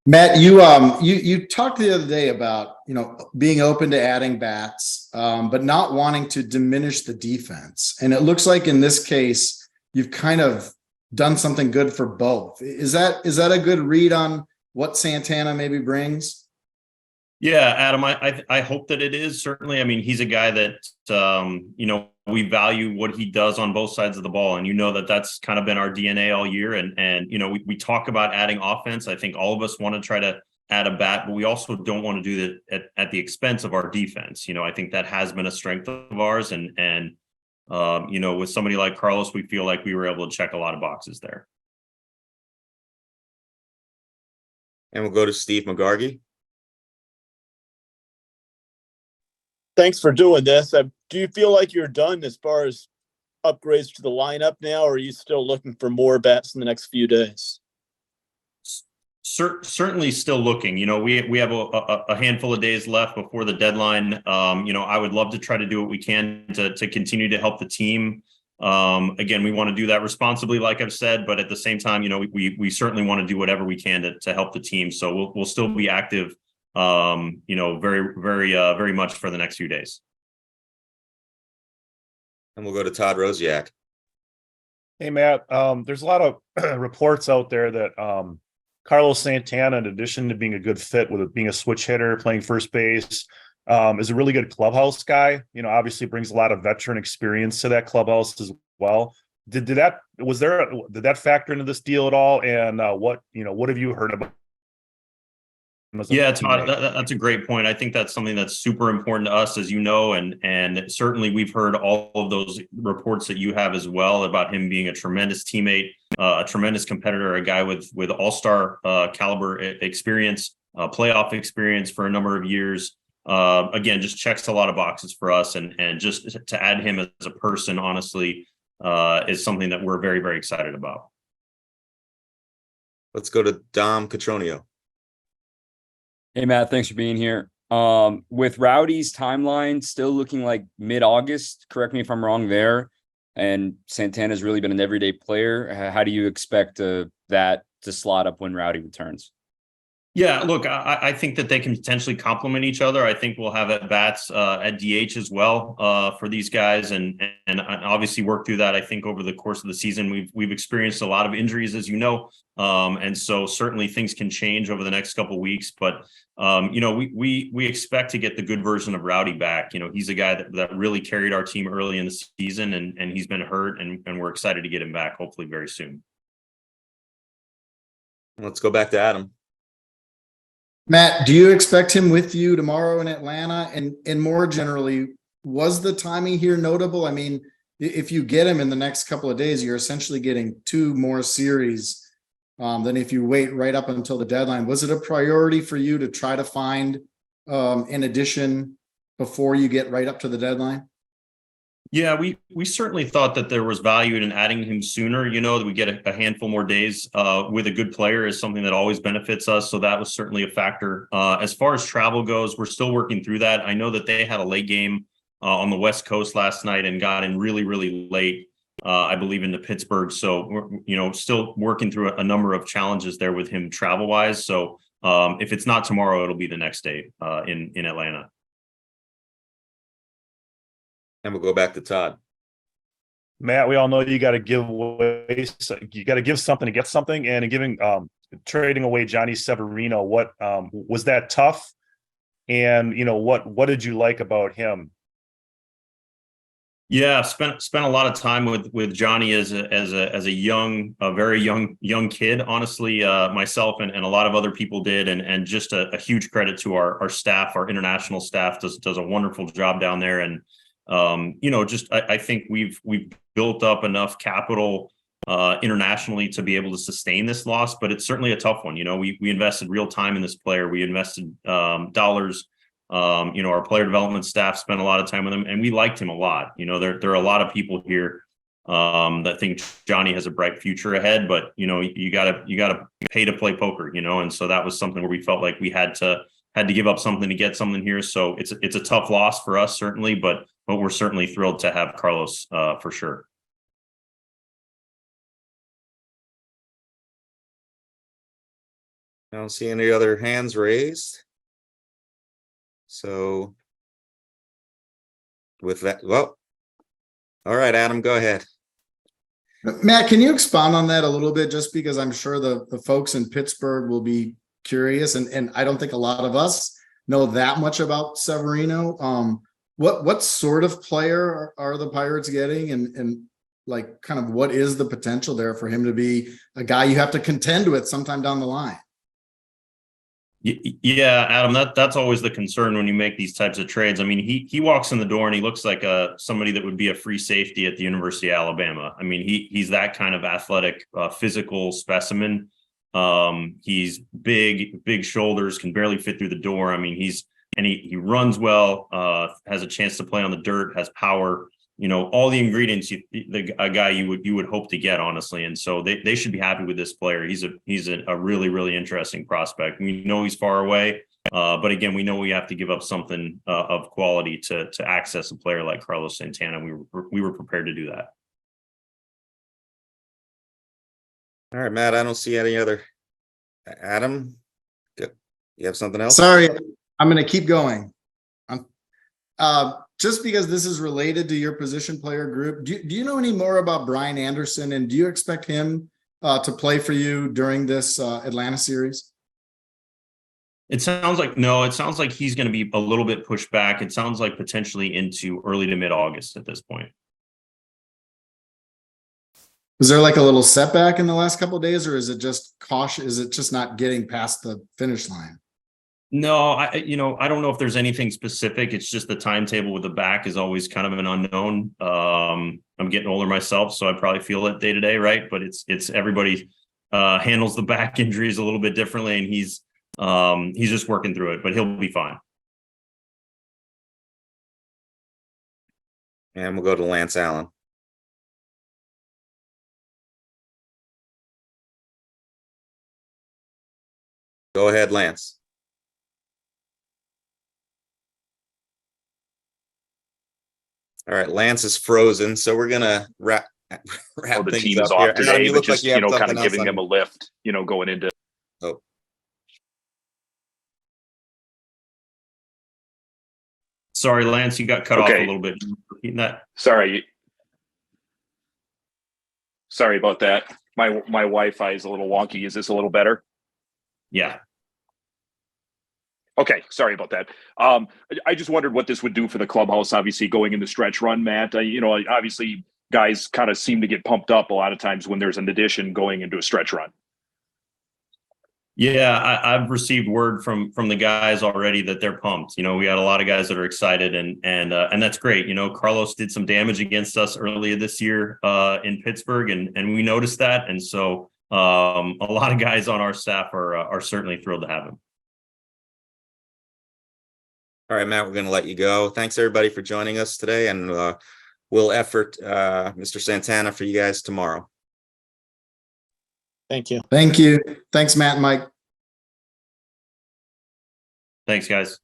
Matt, you talked the other day about being open to adding bats, but not wanting to diminish the defense. And it looks like in this case, you've kind of done something good for both. Is that a good read on what Santana maybe brings? Yeah, Adam, I hope that it is. Certainly. I mean, he's a guy that we value what he does on both sides of the ball, and that that's kind of been our DNA all year. And we talk about adding offense. I think all of us want to try to add a bat, but we also don't want to do that at the expense of our defense. I think that has been a strength of ours, and with somebody like Carlos, we feel like we were able to check a lot of boxes there. And we'll go to Steve McGargy. Thanks for doing this. Do you feel like you're done as far as upgrades to the lineup now, or are you still looking for more bats in the next few days? Certainly still looking. We have a handful of days left before the deadline. I would love to try to do what we can to continue to help the team. Again, we want to do that responsibly, like I've said, but at the same time, we certainly want to do whatever we can to help the team. So we'll still be active, very much for the next few days. And we'll go to Todd Rosiak. Hey, Matt, there's a lot of reports out there that Carlos Santana, in addition to being a good fit with it being a switch hitter, playing first base, is a really good clubhouse guy. Obviously brings a lot of veteran experience to that clubhouse as well. Did that factor into this deal at all? And what have you heard about? Yeah, Todd, that's a great point. I think that's something that's super important to us, as you know, and certainly we've heard all of those reports that you have as well about him being a tremendous teammate, a tremendous competitor, a guy with all-star caliber experience, playoff experience for a number of years. Again, just checks a lot of boxes for us, and just to add him as a person, honestly, is something that we're very, very excited about. Let's go to Dom Catronio. Hey, Matt, thanks for being here. With Rowdy's timeline still looking like mid-August, correct me if I'm wrong there, and Santana's really been an everyday player, how do you expect that to slot up when Rowdy returns? Yeah, look, I think that they can potentially complement each other. I think we'll have at bats at DH as well for these guys, and obviously work through that. I think over the course of the season, we've experienced a lot of injuries, as you know, and so certainly things can change over the next couple of weeks. But we expect to get the good version of Rowdy back. He's a guy that really carried our team early in the season, and he's been hurt, and we're excited to get him back hopefully very soon. Let's go back to Adam. Matt, do you expect him with you tomorrow in Atlanta? And more generally, was the timing here notable? I mean, if you get him in the next couple of days, you're essentially getting two more series than if you wait right up until the deadline. Was it a priority for you to try to find an addition before you get right up to the deadline? Yeah, we certainly thought that there was value in adding him sooner. That we get a handful more days with a good player is something that always benefits us. So that was certainly a factor. As far as travel goes, we're still working through that. I know that they had a late game on the West Coast last night and got in really, really late, I believe, into Pittsburgh. So we're still working through a number of challenges there with him travel wise. So if it's not tomorrow, it'll be the next day in Atlanta. And we'll go back to Todd. Matt, we all know you got to give away. You got to give something to get something, and in giving trading away Johnny Severino, what was that tough? And what did you like about him? Yeah, spent a lot of time with Johnny as a very young kid. Honestly, myself and a lot of other people did, and just a huge credit to our staff. Our international staff does a wonderful job down there, and I think we've built up enough capital internationally to be able to sustain this loss, but it's certainly a tough one. We invested real time in this player. We invested dollars. Our player development staff spent a lot of time with him, and we liked him a lot. There are a lot of people here that think Johnny has a bright future ahead, but you gotta pay to play poker, and so that was something where we felt like we had to give up something to get something here. So it's a tough loss for us, certainly, but we're certainly thrilled to have Carlos for sure. I don't see any other hands raised. So with that, well, all right, Adam, go ahead. Matt, can you expound on that a little bit? Just because I'm sure the folks in Pittsburgh will be curious, and I don't think a lot of us know that much about Severino. What sort of player are the Pirates getting, and like kind of what is the potential there for him to be a guy you have to contend with sometime down the line? Yeah, Adam, that's always the concern when you make these types of trades. I mean, he walks in the door and he looks like somebody that would be a free safety at the University of Alabama. I mean, he's that kind of athletic, physical specimen. He's big shoulders, can barely fit through the door. I mean, he runs well, has a chance to play on the dirt, has power. You know, all the ingredients a guy you would hope to get, honestly. And so they should be happy with this player. He's a really, really interesting prospect. We know he's far away, but again, we know we have to give up something of quality to access a player like Carlos Santana. We were prepared to do that. All right, Matt, I don't see any other. Adam, you have something else? Sorry, I'm going to keep going. Just because this is related to your position player group, do you know any more about Brian Anderson, and do you expect him to play for you during this Atlanta series? It sounds like he's going to be a little bit pushed back. It sounds like potentially into early to mid-August at this point. Was there like a little setback in the last couple of days, or is it just caution? Is it just not getting past the finish line? No, I don't know if there's anything specific. It's just the timetable with the back is always kind of an unknown. I'm getting older myself, so I probably feel it day to day, right? But it's everybody handles the back injuries a little bit differently, and he's just working through it, but he'll be fine. And we'll go to Lance Allen. Go ahead, Lance. All right, Lance is frozen, so we're gonna wrap the things team's up off here. today, Adam, you but look just, like you have kind something of else giving on- them a lift, going into. Oh, Sorry, Lance, you got cut off a Okay. little bit. Repeating that. Sorry about that. My Wi-Fi is a little wonky. Is this a little better? Yeah. Okay, sorry about that. I just wondered what this would do for the clubhouse, obviously going into stretch run, Matt. Obviously guys kind of seem to get pumped up a lot of times when there's an addition going into a stretch run. Yeah, I've received word from the guys already that they're pumped. We had a lot of guys that are excited, and that's great. Carlos did some damage against us earlier this year in Pittsburgh, and we noticed that. And so a lot of guys on our staff are certainly thrilled to have him. all right, Matt, we're gonna let you go. Thanks everybody for joining us today, and we'll effort Mr. Santana for you guys tomorrow. Thank you. Thank you. Thanks, Matt and Mike. Thanks, guys.